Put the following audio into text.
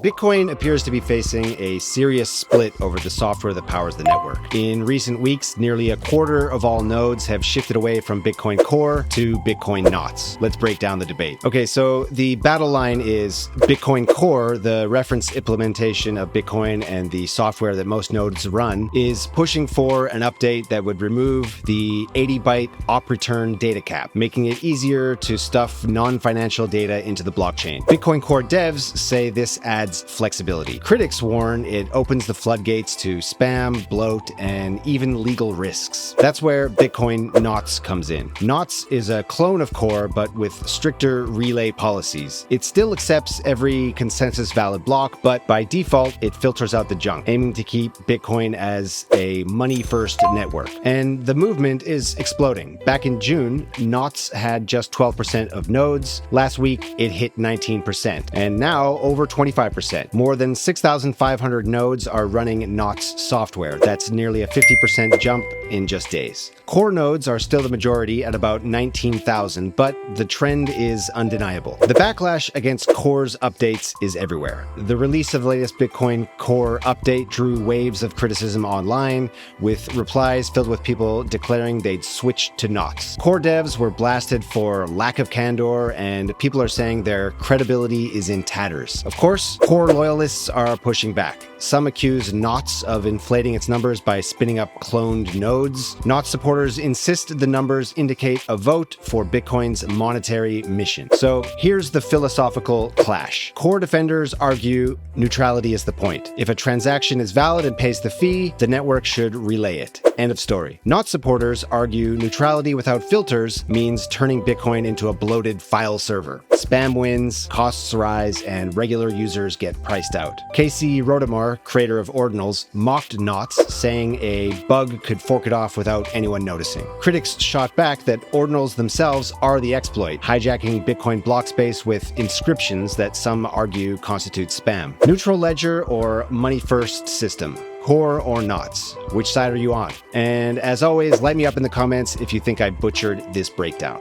Bitcoin appears to be facing a serious split over the software that powers the network. In recent weeks, nearly a quarter of all nodes have shifted away from Bitcoin Core to Bitcoin knots. Let's break down the debate. Okay, so the battle line is Bitcoin Core, the reference implementation of Bitcoin and the software that most nodes run, is pushing for an update that would remove the 80-byte op return data cap, making it easier to stuff non-financial data into the blockchain. Bitcoin Core devs say this adds flexibility. Critics warn it opens the floodgates to spam, bloat, and even legal risks. That's where Bitcoin Knots comes in. Knots is a clone of Core, but with stricter relay policies. It still accepts every consensus-valid block, but by default, it filters out the junk, aiming to keep Bitcoin as a money-first network. And the movement is exploding. Back in June, Knots had just 12% of nodes. Last week, it hit 19%, and now over 25%. More than 6,500 nodes are running Knots software. That's nearly a 50% jump in just days. Core nodes are still the majority at about 19,000, but the trend is undeniable. The backlash against Core's updates is everywhere. The release of the latest Bitcoin Core update drew waves of criticism online, with replies filled with people declaring they'd switch to Knots. Core devs were blasted for lack of candor, and people are saying their credibility is in tatters. Of course, Core loyalists are pushing back. Some accuse Knots of inflating its numbers by spinning up cloned nodes. Knots supporters insist the numbers indicate a vote for Bitcoin's monetary mission. So here's the philosophical clash. Core defenders argue neutrality is the point. If a transaction is valid and pays the fee, the network should relay it. End of story. Knots supporters argue neutrality without filters means turning Bitcoin into a bloated file server. Spam wins, costs rise, and regular users get priced out. Casey Rotemar, creator of Ordinals, mocked Knots, saying a bug could fork it off without anyone noticing. Critics shot back that Ordinals themselves are the exploit, hijacking Bitcoin block space with inscriptions that some argue constitute spam. Neutral ledger or money-first system? Core or Knots? Which side are you on? And as always, light me up in the comments if you think I butchered this breakdown.